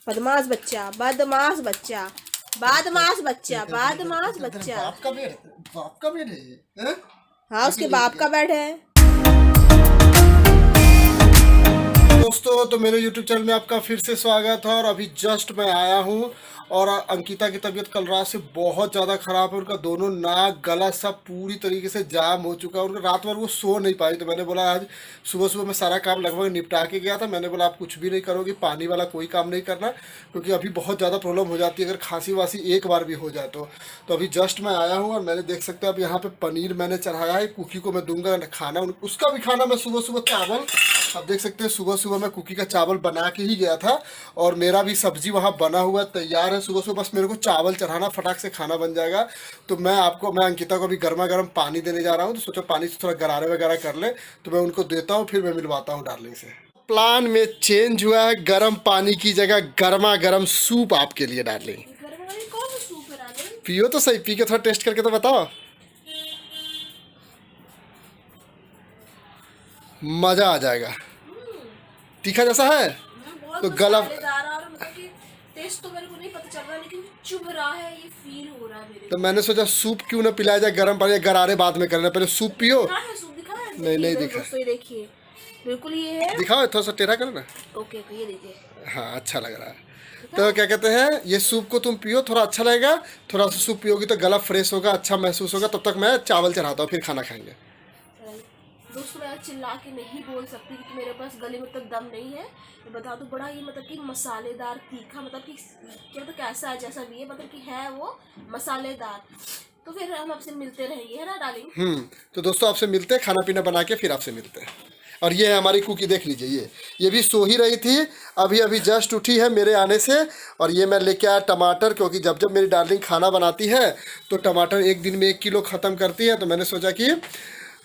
बदमाश बच्चा, बदमाश बच्चा, बदमाश बच्चा, बदमाश बच्चा। बाप का बेड है ये, हैं? हाँ, उसके बाप का बेड है। दोस्तों, तो मेरे YouTube चैनल में आपका फिर से स्वागत है। और अभी जस्ट मैं आया हूँ और अंकिता की तबीयत कल रात से बहुत ज़्यादा ख़राब है। उनका दोनों नाक गला सब पूरी तरीके से जाम हो चुका है। उनका रात भर वो सो नहीं पाई, तो मैंने बोला आज सुबह सुबह मैं सारा काम लगभग निपटा के गया था। मैंने बोला आप कुछ भी नहीं करोगे, पानी वाला कोई काम नहीं करना, क्योंकि अभी बहुत ज़्यादा प्रॉब्लम हो जाती है अगर खांसी वासी एक बार भी हो जाए तो अभी जस्ट मैं आया हूँ और मैंने देख सकते हैं अब यहाँ पे पनीर मैंने चढ़ाया है। कुकी को मैं दूंगा खाना, उसका भी खाना मैं सुबह सुबह चावल, आप देख सकते हैं सुबह सुबह मैं कुकी का चावल बना के ही गया था और मेरा भी सब्जी वहाँ बना हुआ तैयार है। सुबह सुबह बस मेरे को चावल चढ़ाना, फटाक से खाना बन जाएगा। तो मैं अंकिता को अभी गर्मा गर्म पानी देने जा रहा हूँ, तो सोचा पानी से थोड़ा गरारे वगैरह कर ले, तो मैं उनको देता हूँ, फिर मैं मिलवाता हूँ डार्लिंग से। प्लान में चेंज हुआ है, गर्म पानी की जगह गर्मा गर्म सूप आपके लिए डार्लिंग। कौन सा सूप है रानी? पियो तो सही, पी के थोड़ा टेस्ट करके तो बताओ, मजा आ जाएगा। तीखा जैसा है तो गला, और मतलब कि टेस्ट तो मेरे को नहीं पता चल रहा, लेकिन चुभ रहा है, ये फील हो रहा है मेरे तो मैंने सोचा सूप क्यों ना पिलाया जाए, गर्म पानी, गरारे बाद में करना, पहले सूप पियो। को। है सूप दिखा है? नहीं दिखा। दोस्तों ये देखिए, बिल्कुल ये है। दिखाओ थोड़ा सा टेढ़ा करो ना। ओके ओके, ये देखिए। हाँ अच्छा लग रहा है। तो क्या कहते हैं, ये सूप को तुम पियो, थोड़ा अच्छा लगेगा। थोड़ा सा सूप पियोगी तो गला फ्रेश होगा, अच्छा महसूस होगा। तब तक मैं चावल चढ़ाता हूँ, फिर खाना खाएंगे। दोस्तों मैं चिल्ला के नहीं बोल सकती क्योंकि मेरे पास गले में तक दम नहीं है। मैं बता दूं, बड़ा ये मतलब कि मसालेदार तीखा, मतलब कि क्या मतलब कैसा है, जैसा भी है, मतलब कि है वो मसालेदार। तो फिर हम आपसे मिलते रहेंगे, है ना डार्लिंग? तो दोस्तों आपसे मिलते हैं, खाना पीना बना के फिर आपसे मिलते हैं। और ये है हमारी कुकी, देख लीजिए, ये भी सो ही रही थी, अभी अभी जस्ट उठी है मेरे आने से। और ये मैं लेके आया टमाटर, क्योंकि जब जब मेरी डार्लिंग खाना बनाती है तो टमाटर एक दिन में 1 किलो ख़त्म करती है। तो मैंने सोचा कि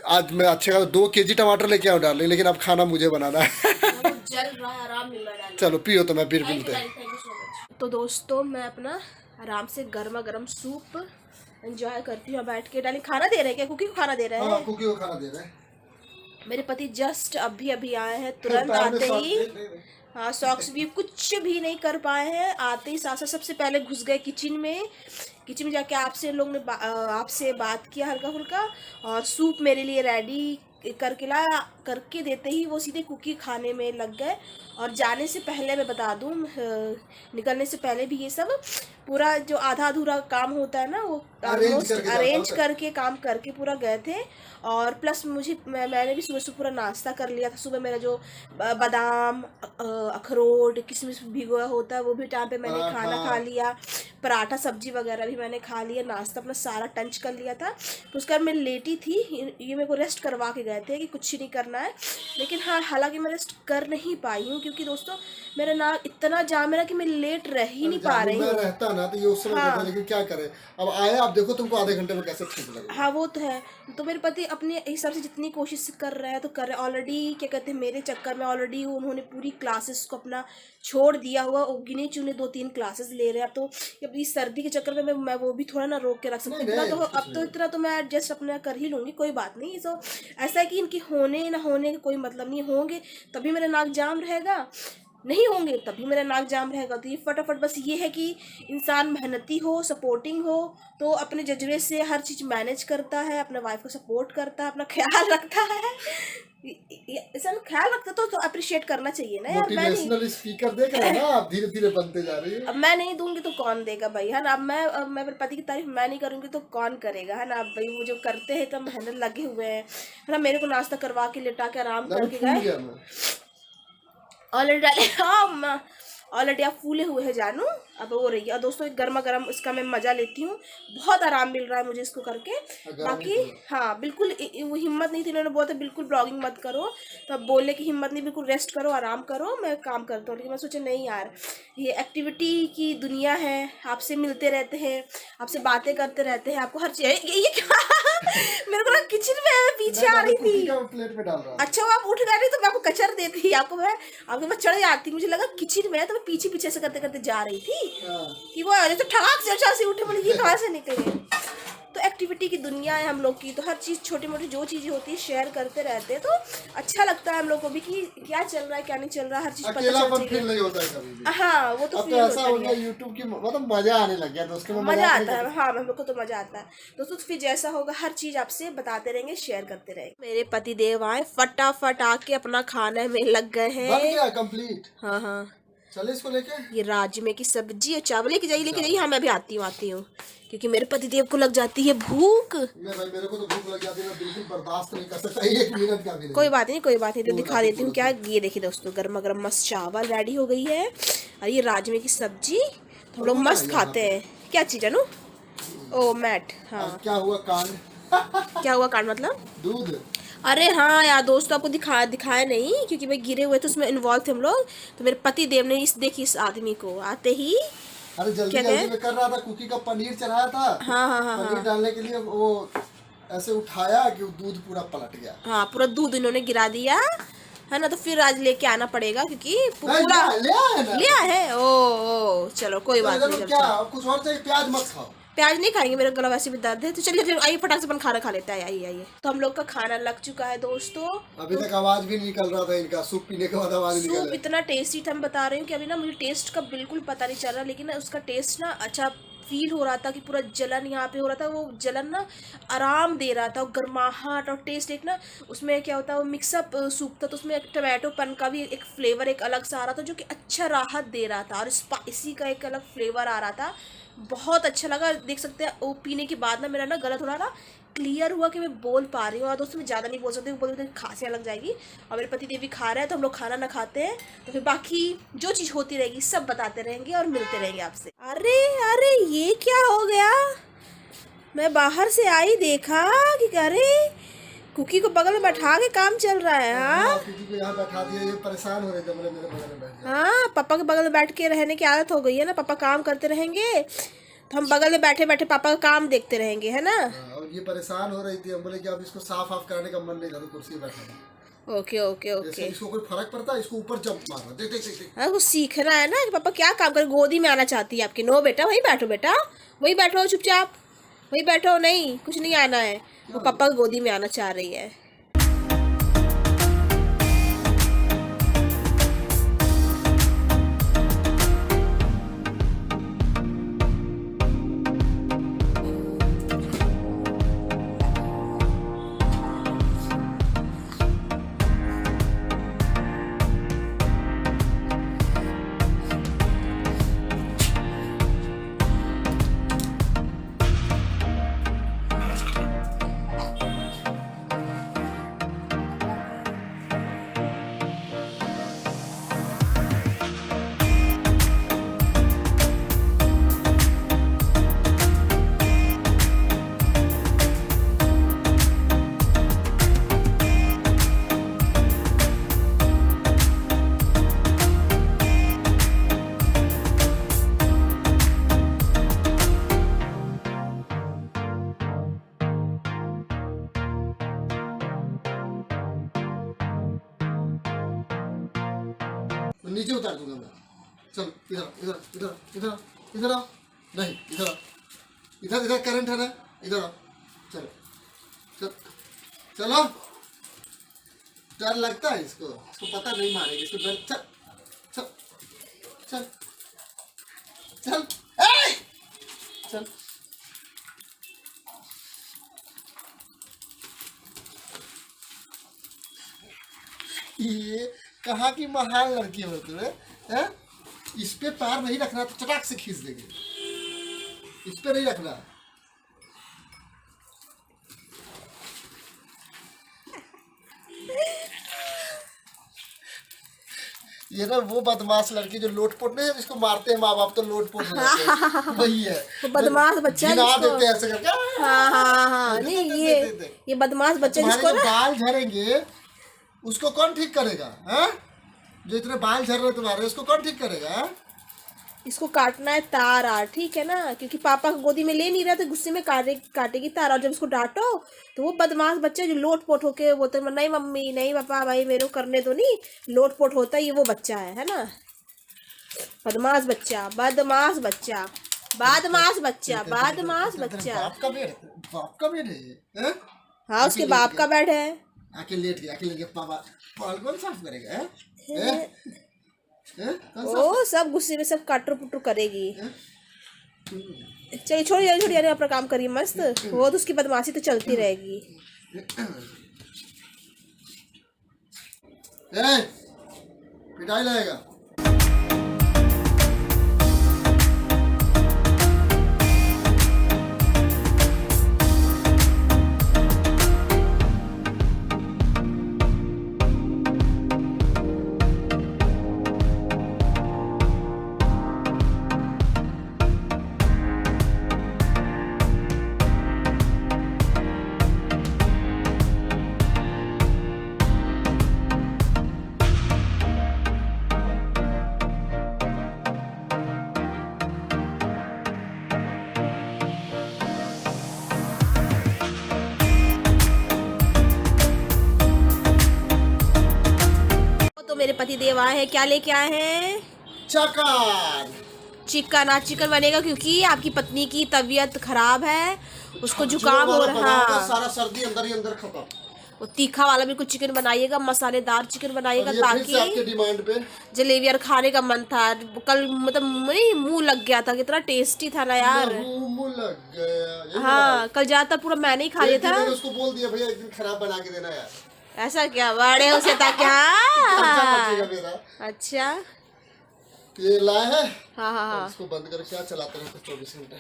आज मैं अच्छे का 2 केजी टमाटर लेके आऊँ डार्लिंग, लेकिन अब खाना मुझे बनाना है। जल रहा है, आराम मिल रहा है डार्लिंग। चलो पियो, तो मैं फिर मिलते हैं। Thank you so much. तो दोस्तों मैं अपना आराम से गर्मा गर्म सूप एंजॉय करती हूँ बैठ के। डार्लिंग खाना दे रहे हैं क्या? कुकी को खाना दे रहे हैं? कुकी को खाना दे रहे हैं। मेरे पति जस्ट अभी अभी आए हैं, तुरंत आते ही, हाँ सॉक्स भी कुछ भी नहीं कर पाए हैं, आते ही साथ सबसे पहले घुस गए किचन में जाके आपसे लोग ने आपसे बात किया हल्का फुल्का, और सूप मेरे लिए रेडी करके देते ही वो सीधे कुकी खाने में लग गए। और जाने से पहले मैं बता दूं, निकलने से पहले भी ये सब पूरा जो आधा अधूरा काम होता है ना, वो ऑलमोस्ट अरेंज करके काम करके पूरा गए थे। और प्लस मैंने भी सुबह पूरा नाश्ता कर लिया था। सुबह मेरा जो बादाम, अखरोट, किशमिश भिगोया होता है वो भी टाइम पे मैंने खाना खा लिया। पराठा सब्जी वगैरह भी मैंने खा लिया, नाश्ता अपना सारा टंच कर लिया था। तो उसके बाद मैं लेटी थी, ये मेरे को रेस्ट करवा के गए थे कि कुछ नहीं करना है, लेकिन हाँ हालांकि मैं रेस्ट कर नहीं पाई हूँ क्योंकि दोस्तों मेरा नाक इतना जाम है ना कि मैं लेट रह ही नहीं पा रही हूँ। रहता ना तो ये उस समय हाँ। लेकिन क्या करे, अब आए आप देखो तुमको आधे घंटे में कैसे ठीक लगेगा। हाँ वो तो है। तो मेरे पति अपने हिसाब से जितनी कोशिश कर रहे हैं तो कर रहे हैं। ऑलरेडी क्या कहते हैं, मेरे चक्कर में ऑलरेडी उन्होंने पूरी क्लासेस को अपना छोड़ दिया हुआ, गिने चुने 2-3 क्लासेस ले रहे हैं। अब तो अभी सर्दी के चक्कर में मैं वो भी थोड़ा ना रोक के रख सकती हूँ। इतना तो मैं एडजस्ट अपना कर ही लूँगी, कोई बात नहीं। सो ऐसा है कि इनकी होने ना होने का कोई मतलब नहीं, होंगे तभी मेरा नाक जाम रहेगा, नहीं होंगे तभी मेरा नाक जाम रहेगा। तो ये फटाफट बस ये है कि इंसान मेहनती हो, सपोर्टिंग हो, तो अपने जज्बे से हर चीज़ मैनेज करता है, अपने वाइफ को सपोर्ट करता है, अपना ख्याल रखता है। ऐसा ख्याल रखता तो अप्रिशिएट करना चाहिए ना यार। मोटिवेशनल स्पीकर देख रहे हैं ना आप, धीरे धीरे बनते जा रही है। अब मैं नहीं दूंगी तो कौन देगा भाई, है ना? अब मैं मेरे पति की तारीफ मैं नहीं करूंगी तो कौन करेगा, है ना? अब भाई वो जो करते हैं तो मेहनत लगे हुए हैं, है ना? मेरे को नाश्ता करवा के लेटा के आराम करके गए ऑलरेडी आप फूले हुए हैं जानू, अब हो रही है। दोस्तों गर्मा गर्म इसका मैं मज़ा लेती हूँ, बहुत आराम मिल रहा है मुझे इसको करके। बाकी हाँ बिल्कुल वो हिम्मत नहीं थी, इन्होंने बोला था बिल्कुल ब्लॉगिंग मत करो, तो अब बोलने की हिम्मत नहीं, बिल्कुल रेस्ट करो, आराम करो, मैं काम करता हूँ। लेकिन मैं सोचा नहीं यार, ये एक्टिविटी की दुनिया है, आपसे मिलते रहते हैं, आपसे बातें करते रहते हैं, आपको हर चीज़ ये क्या मेरे को ना किचन में पीछे आ रही थी। प्लेट में डाल रहा। अच्छा वो आप उठ गए तो मैं आपको कचर देती, आपको मैं चढ़ जाती, मुझे लगा किचन में, तो मैं पीछे पीछे से करते करते जा रही थी कि वो तो ठगाक से उठे, बोले ये कहाँ से निकले। तो एक्टिविटी की दुनिया है हम लोग की, तो हर चीज़ छोटी मोटी जो चीज़ें होती है शेयर करते रहते हैं, तो अच्छा लगता है हम लोग को भी कि क्या चल रहा है क्या नहीं चल रहा, हर चीज़ पता अकेलापन चलती फील है। नहीं होता है कभी भी। हाँ वो तो अब तो फील ऐसा होता हो ही गया है, यूट्यूब की, मतलब मजा आने लग गया दोस्तों में, मजा मजाक आता नहीं है। हाँ हम लोग को तो मजा आता है दोस्तों, तो फिर जैसा होगा हर चीज आपसे बताते रहेंगे, शेयर करते रहेंगे। मेरे पति देव आए फटाफट आके अपना खाने में लग गए बन हैं। गया कंप्लीट। हाँ हाँ, चले इसको लेके। ये राजमे की सब्जी और चावल लेके जाइए। हाँ मैं भी आती हूँ क्योंकि मेरे पति देव को लग जाती है भूख। मैं भाई, मेरे को तो भूख लग जाती है, मैं बिल्कुल बर्दाश्त नहीं कर सकता, एक मिनट का भी नहीं। कोई बात नहीं कोई बात नहीं, तो थोड़ा दिखा देती हूँ थोड़ा क्या। ये देखिए दोस्तों, गर्मा गर्म मस्त चावल रेडी हो गई है और ये राजमे की सब्जी, तो हम लोग मस्त खाते हैं। क्या चीज़ है नु? ओ मैट। हाँ अब क्या हुआ कांड? क्या हुआ कांड मतलब? दूध। अरे हाँ यार दोस्तों, आपको दिखाया नहीं क्योंकि भाई गिरे हुए थे, उसमें इन्वॉल्व थे हम लोग। तो मेरे पति देव ने देखी इस आदमी को आते ही, अरे जल्दी क्या जल्दी में कर रहा था, कुकी का पनीर चढ़ाया था। हाँ हाँ हाँ पनीर डालने के लिए वो ऐसे उठाया कि वो दूध पूरा पलट गया। हाँ, पूरा दूध इन्होंने गिरा दिया है ना, तो फिर आज लेके आना पड़ेगा क्योंकि पूरा ले आया ना। लिया है। ओ चलो कोई बात नहीं, क्या कुछ और चाहिए? प्याज मत खाओ। प्याज नहीं खाएंगे, मेरा गला वैसे भी दर्द है। तो चलिए आइए फटाक से अपन खाना खा लेते हैं। आइए आइए, तो हम लोग का खाना लग चुका है दोस्तों। अभी तक आवाज भी नहीं निकल रहा था इनका, सूप पीने के बाद आवाज निकल सूप रहा है। इतना टेस्टी था, मैं बता रही हूँ कि अभी ना मुझे टेस्ट का बिल्कुल पता नहीं चल रहा, लेकिन ना उसका टेस्ट ना अच्छा फील हो रहा था कि पूरा जलन यहाँ पे हो रहा था, वो जलन ना आराम दे रहा था, और गर्माहट और टेस्ट एक ना उसमें क्या होता है, वो मिक्सअप सूप था, तो उसमें एक टमाटो पन का भी एक फ्लेवर एक अलग सा आ रहा था जो कि अच्छा राहत दे रहा था, और स्पाइसी का एक अलग फ्लेवर आ रहा था, बहुत अच्छा लगा। देख सकते हैं वो पीने के बाद ना मेरा ना गला थोड़ा ना क्लियर हुआ कि मैं बोल पा रही हूँ। और दोस्तों मैं ज़्यादा नहीं बोल सकती, बोलते खांसियाँ लग जाएगी। और मेरे पति देव भी खा रहे हैं, तो हम लोग खाना ना खाते हैं, तो फिर बाकी जो चीज़ होती रहेगी सब बताते रहेंगे और मिलते रहेंगे आपसे। अरे अरे ये क्या हो गया, मैं बाहर से आई देखा कि अरे कुकी को बगल में बैठा के काम चल रहा है। हाँ कुकी को यहाँ बैठा दिया, ये परेशान हो रहे थे, मेरे बगल में बैठ गए। हाँ, पापा के बगल में बैठ के रहने की आदत हो गई है ना, पापा काम करते रहेंगे तो हम बगल में बैठे बैठे पापा का काम देखते रहेंगे, है ना। और ये परेशान हो रही थी, हम बोले कि अब इसको साफ ऑफ करने का मन नहीं था, तो कुर्सी पे बैठा। ओके ओके ओके, इसको कोई फर्क पड़ता है? इसको ऊपर जंप मारना, देख देख देख देख। हाँ कुछ सीखना है ना कि पापा क्या काम कर, गोदी में आना चाहती है आपकी। नो बेटा वहीं बैठो, बेटा वहीं बैठो चुपचाप, वहीं बैठो, नहीं कुछ नहीं आना है, वो पापा की गोदी में आना चाह रही है। नीचे उतार दूंगा मैं। चल इधर इधर इधर इधर इधर आओ, नहीं इधर आओ, इधर इधर करंट है ना, इधर आओ, चलो चल चलो। डर लगता है इसको, इसको पता नहीं मारेगी, इसको डर। चल चल चल चल चल। ये कहाँ की महान लड़की हो तुम्हें, हैं? इस पे पैर नहीं रखना तो चटाक से खींच देंगे, इस पे नहीं रखना। ये ना वो बदमाश लड़की जो लोटपोट नहीं है, जिसको मारते हैं माँ बाप तो लोटपोट हो जाते हैं, वही है। वो बदमाश बच्चा है गिरा जिसको, देते हैं ऐसे करके। हाँ हाँ हाँ, नहीं ये बदमाश बच्चा तुम्हारे जिसको जो ना, बाल झड़ेंगे उसको कौन ठीक करेगा, हैं? जो इतने बाल झड़ रहे तुम्हारे, उसको कौन ठीक करेगा, हैं? इसको काटना है तार आर, ठीक है ना, क्योंकि पापा को गोदी में ले नहीं रहा तो गुस्से में काटेगी तार। और जब उसको डांटो तो वो बदमाश बच्चा जो लोट पोट होके बोलते हैं नहीं मम्मी नहीं पापा भाई मेरे को करने दो, नहीं लोट पोट होता है, ये वो बच्चा है ना, बदमाश बच्चा बदमाश बच्चा। बदमाश बच्चा, बदमाश बच्चा। बाप का बेड है ये, हैं? हाँ, उसके बाप का बेड है। आके लेट गया पापा। बाल कौन साफ करेगा? हैं? हैं? हैं? कौन साफ ओ सब गुस्से में सब काटर पुटर करेगी। हैं? चलिए छोड़िए छोड़िए, अपना काम करिए मस्त। वो तो उसकी बदमाशी तो चलती रहेगी। ए, पिटाई लगेगा। तो मेरे पति देव आए हैं, क्या लेके आए हैं? चिकन। चिकन। आज चिकन बनेगा क्योंकि आपकी पत्नी की तबीयत खराब है, उसको जो जुकाम हो वाला रहा बनाऊंगा, है। सारा सर्दी अंदर ही अंदर खत्म। वो तीखा वाला बिल्कुल चिकन बनाइएगा, मसालेदार चिकन बनाइएगा, और ये फिर से आपके ताकि डिमांड पे जलेबी यार खाने का मन था कल, मतलब नहीं मुंह लग गया था, कितना टेस्टी था ना यार। मुंह लग गया। यही हाँ, कल ज्यादातर पूरा मैंने ही खा लिया एक दिन था। मैंने उसको बोल दिया, भैया एक दिन खराब बना के देना यार। ऐसा क्या बड़े उसे था क्या? खर्चा बचेगा मेरा। अच्छा, ये लाए है। हाँ हाँ हाँ इसको बंद करके क्या चलाते रहते 24 घंटे।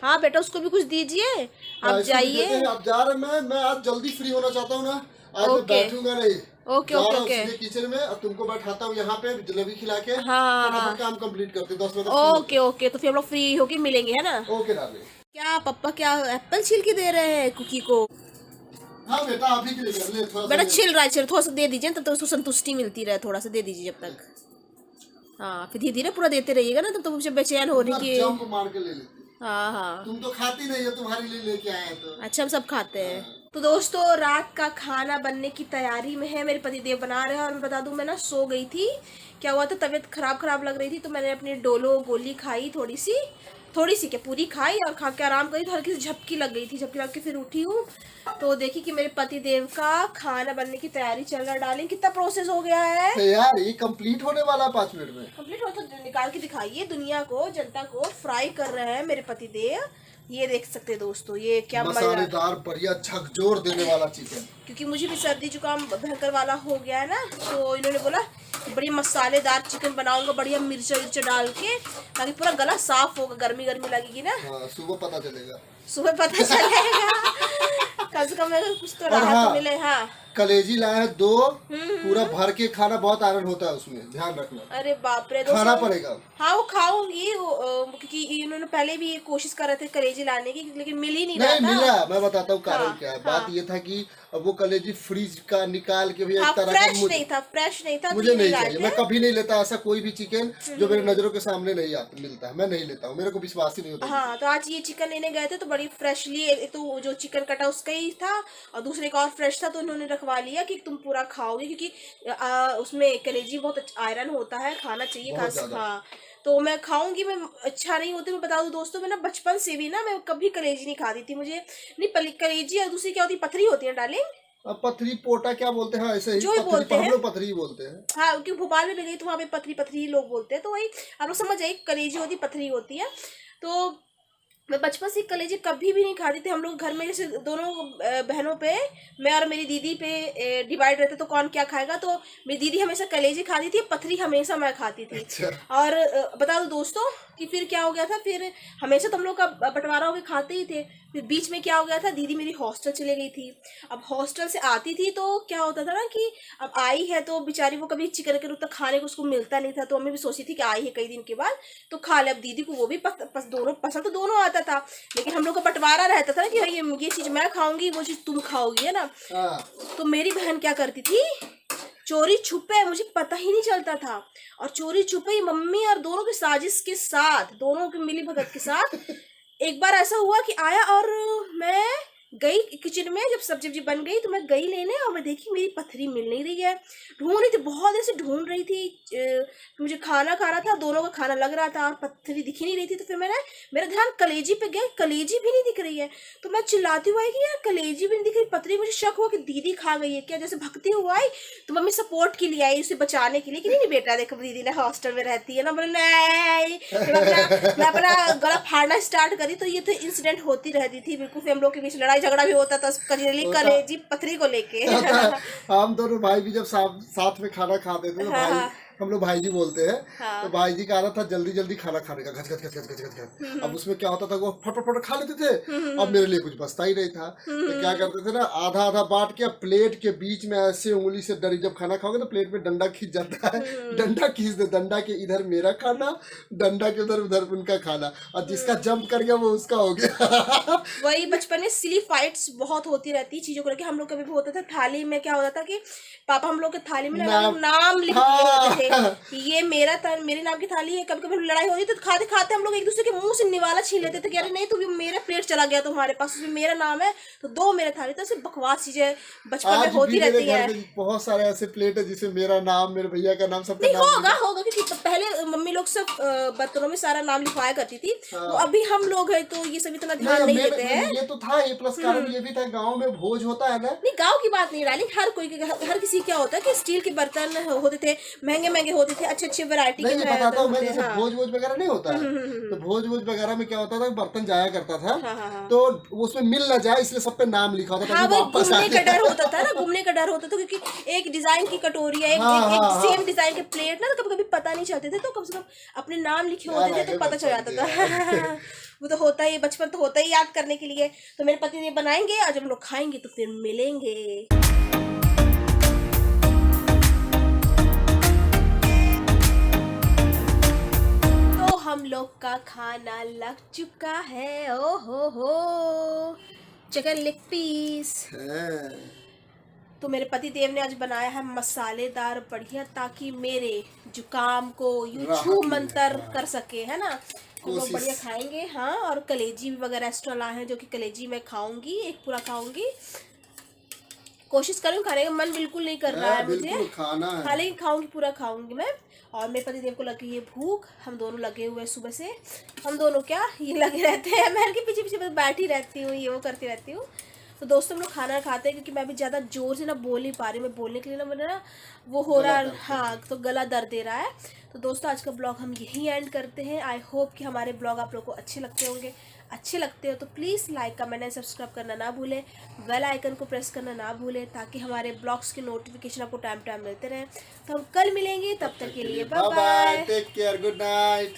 हाँ बेटा, उसको भी कुछ दीजिए। हाँ, आप इसको भी जाइए। देते हैं। आप जा रहे हैं, मैं आज जल्दी फ्री होना चाहता हूँ ना। आज मैं ओके। बैठूंगा नहीं। ओके जा ओके रहा हूँ ओके। सीधे किचन में, अब तुमको बैठाता हूँ यहाँ पे जलेबी खिला के। हाँ, फटाफट काम कंप्लीट करते 10 बजे ओके ओके, तो फिर हम लोग फ्री होके मिलेंगे, है ना? Okay darling. क्या पापा क्या एप्पल छील के दे रहे हैं कुकी को? हाँ बेटा, आप ही के लिए कर ले थोड़ा बेटा सा। छिल रहा है, छिल, थोड़ा सा दे दीजिए, तब तक उसको संतुष्टि मिलती रहे, थोड़ा सा दे दीजिए जब तक। हाँ, फिर धीरे धीरे पूरा देते रहिएगा ना, तब तक मुझे बेचैन हो रही कि। जंप मार के ले लेती। हाँ हाँ, तुम तो खाती नहीं हो, तुम्हारे लिए लेके आए हैं तो। अच्छा हम सब खाते हैं। तो दोस्तों, रात का खाना बनने की तैयारी में है, मेरे पति देव बना रहे हैं। और मैं बता दूं, मैं ना सो गई थी। क्या हुआ था, तबीयत खराब लग रही थी, तो मैंने अपनी डोलो गोली खाई, थोड़ी सी क्या पूरी खाई, और खा के आराम करी, तो हल्की सी झपकी लग गई थी। झपकी लग के फिर उठी हूँ, तो देखी कि मेरे पति देव का खाना बनने की तैयारी चल रहा है। डार्लिंग, कितना प्रोसेस हो गया है? यार ये कंप्लीट होने वाला 5 मिनट में। कंप्लीट हो तो निकाल के दिखाइए दुनिया को, जनता को। फ्राई कर रहे हैं मेरे पति देव, ये देख सकते हैं दोस्तों, ये क्या मजा। मसालेदार बढ़िया झकझोर देने वाला चिकन। क्योंकि मुझे भी सर्दी जुकाम भयंकर वाला हो गया है ना, तो इन्होंने बोला बड़ी मसालेदार चिकन बनाऊंगा, बढ़िया मिर्चा डाल के, ताकि पूरा गला साफ होगा। गर्मी लगेगी ना, हाँ, सुबह पता चलेगा। सुबह पता चलेगा। कम से कम कुछ तो और राहत हाँ, तो मिले। हाँ, कलेजी लाया है 2। पूरा भर के खाना, बहुत आयरन होता है उसमें, ध्यान रखना। अरे बाप रे, खाना पड़ेगा। हाँ वो खाऊंगी, क्योंकि इन्होंने पहले भी ये कोशिश कर रहे थे कलेजी लाने की, लेकिन मिल ही नहीं रहा नहीं था। मिला। मैं बताता हूँ कारण हाँ, क्या है। हाँ। बात ये था कि अब वो कलेजी फ्रीज का निकाल के भी हाँ, एक तरह फ्रेश का नहीं था, फ्रेश नहीं था, तो मुझे ये नहीं लाए चाहिए। थे। मैं कभी नहीं लेता ऐसा कोई भी चिकन जो मेरे नजरों के सामने नहीं आता मिलता है। मैं नहीं लेता हूँ, मेरे को विश्वास ही नहीं होता। हाँ, तो आज ये चिकन लेने गए थे, तो बड़ी फ्रेशली, एक तो जो चिकन कटा उसका ही था, और दूसरे का और फ्रेश था, तो उन्होंने रखवा लिया कि तुम पूरा खाओगे, क्योंकि उसमें कलेजी बहुत आयरन होता है, खाना चाहिए बहुत खास। ज्यादा। हाँ, तो मैं खाऊंगी। मैं अच्छा नहीं होती, मैं बता दूं दोस्तों, मैं ना बचपन से भी ना, मैं कभी कलेजी नहीं खाती थी। मुझे नहीं, कलेजी और दूसरी क्या होती है, पथरी होती है डार्लिंग। अब पथरी पोटा क्या बोलते हैं, ऐसे ही जो ही पथरी, बोलते पर हम हैं। लोग पथरी ही बोलते हैं। हाँ, क्योंकि भोपाल में भी गई तो वहाँ पे पथरी पथरी ही लोग बोलते हैं, तो वही आप लोग समझ जाइए, कलेजी होती पथरी होती है। तो मैं बचपन से कलेजी कभी भी नहीं खाती थी। हम लोग घर में जैसे दोनों बहनों पे, मैं और मेरी दीदी पे डिवाइड रहते, तो कौन क्या खाएगा, तो मेरी दीदी हमेशा कलेजी खाती थी, पथरी हमेशा मैं खाती थी। अच्छा। और बता दो दोस्तों कि फिर क्या हो गया था, फिर हमेशा तो हम लोग का बंटवारा होकर खाते ही थे। फिर बीच में क्या हो गया था, दीदी मेरी हॉस्टल चले गई थी। अब हॉस्टल से आती थी तो क्या होता था ना कि अब आई है तो बेचारी वो कभी चिकन के उतना खाने को उसको मिलता नहीं था, तो मम्मी भी सोची थी कि आई है कई दिन के बाद तो खा ले। अब दीदी को वो भी दोनों पसंद तो दोनों आता था, लेकिन हम लोग का बंटवारा रहता था कि भाई ये चीज मैं खाऊंगी, वो चीज तुम खाओगी, है ना। तो मेरी बहन क्या करती थी, चोरी छुपे, मुझे पता ही नहीं चलता था, और चोरी छुपे मम्मी और दोनों की साजिश के साथ, दोनों की मिली भगत के साथ एक बार ऐसा हुआ कि आया और मैं गई किचन में, जब सब्जी बन गई तो मैं गई लेने, और मैं देखी मेरी पथरी मिल नहीं रही है। ढूंढ रही थी, बहुत देर से ढूंढ रही थी। मुझे खाना खाना था, दोनों का खाना लग रहा था और पथरी दिख ही नहीं रही थी। तो फिर मेरा ध्यान कलेजी पे गया, कलेजी भी नहीं दिख रही है। तो मैं चिल्लाती हुई कि यार कलेजी भी नहीं दिख रही, पथरी। मुझे शक हुआ कि दीदी खा गई है क्या, जैसे भगती हुआ आई। तो मम्मी सपोर्ट के लिए आई, उसे बचाने के लिए कि नहीं बेटा देखो दीदी ने हॉस्टल में रहती है ना। बोले नहीं, मैं अपना गला फाड़ना स्टार्ट करी। तो ये तो इंसिडेंट होती रहती थी बिल्कुल। फिर हम लोग के बीच लड़ाई झगड़ा भी होता था कलेजी पथरी को लेके। हम दोनों भाई भी जब साथ में खाना खाते थे तो हाँ, भाई, हाँ। हम लोग भाई जी बोलते हैं। हाँ। तो भाई जी का आदत था जल्दी जल्दी खाना खाने का, घच घच घच घच घच घच घच। अब उसमें क्या होता था, वो फट खा लेते थे। अब मेरे लिए कुछ बचता ही नहीं था, तो क्या करते थे ना, आधा आधा बांट के प्लेट के बीच में ऐसे उंगली से डरी, जब खाना खाओगे तो प्लेट में डंडा खींच जाता है, डंडा खींच दे, डंडा के इधर मेरा खाना, डंडा के उधर उनका खाना, और जिसका जंप कर गया वो उसका हो गया। वही बचपन में सिली फाइट्स बहुत होती रहती चीजों को लेके। हम लोग कभी भी होता था थाली में, क्या होता था कि पापा हम लोग के थाली में नाम लिख दिए होते थे कि ये मेरे नाम की थाली है। कभी कभी लड़ाई होती तो खाते खाते हम लोग एक दूसरे के मुंह से निवाला छीन लेते थे कि अरे नहीं, तो मेरा प्लेट चला गया तुम्हारे पास, उसमें मेरा नाम है तो दो मेरे थाली। तो ऐसे बकवास चीजें बचपन में होती रहती है। बहुत सारे ऐसे प्लेट है जिसमें मेरा नाम, मेरे भैया का नाम, सबका नाम होगा क्योंकि पहले मम्मी लोग सब बर्तनों में सारा नाम लिखवाया करती थी। तो अभी हम लोग है तो ये सब इतना ध्यान नहीं देते हैं। ये तो था, ये प्लस कारण ये भी था, गांव में भोज होता है ना। नहीं, गांव की बात नहीं डाली, हर कोई हर किसी क्या होता है कि स्टील के बर्तन होते थे, महंगे होते थे, अच्छे वैरायटी के बताता हूँ मैं। जैसे भोज वगैरह नहीं होता है, तो भोज वगैरह में क्या होता था, बर्तन जाया करता था तो उसमें मिल ना जाए इसलिए सब पे नाम लिखा होता था। घूमने का डर होता था ना, घूमने का डर होता था क्योंकि एक डिजाइन की कटोरी है, एक सेम डिजाइन के प्लेट ना, तो कभी कभी पता नहीं चलते थे, तो कम से कम अपने नाम लिखे होते थे तो पता चल जाता था। वो तो होता ही, बचपन तो होता ही याद करने के लिए। तो मेरे पति ये बनाएंगे और जब हम लोग खाएंगे तो फिर मिलेंगे। तो हम लोग का खाना लग चुका है। ओ हो चिकन लेग पीस। तो मेरे पति देव ने आज बनाया है मसालेदार बढ़िया, ताकि मेरे जुकाम को यूं छू मंतर कर सके, है ना। तो लोग बढ़िया खाएंगे। हाँ, और कलेजी भी वगैरह एक्स्ट्रा लाए हैं, जो कि कलेजी मैं खाऊंगी, एक पूरा खाऊंगी, कोशिश करूंगी खाने का। मन बिल्कुल नहीं कर रहा है मुझे खाना है, हाँ, लेकिन खाऊंगी, पूरा खाऊंगी मैं। और मेरे पति देव को लगी है भूख, हम दोनों लगे हुए सुबह से। हम दोनों क्या, ये लगे रहते हैं, मैं इनके पीछे पीछे बैठी रहती हूँ, ये वो करती रहती हूँ। तो दोस्तों हम लोग खाना खाते हैं, क्योंकि मैं भी ज़्यादा जोर से ना बोल नहीं पा रही, मैं बोलने के लिए ना मैंने ना वो हो रहा है, हाँ, तो गला दर्द दे रहा है। तो दोस्तों आज का ब्लॉग हम यहीं एंड करते हैं। आई होप कि हमारे ब्लॉग आप लोग को अच्छे लगते होंगे। अच्छे लगते हो तो please like, comment and subscribe करना ना भूलें, बेल आइकन को प्रेस करना ना भूलें, ताकि हमारे ब्लॉग्स के नोटिफिकेशन आपको टाइम टाइम मिलते रहें। तो हम कल मिलेंगे, तब तक के लिए bye bye, take care, good night.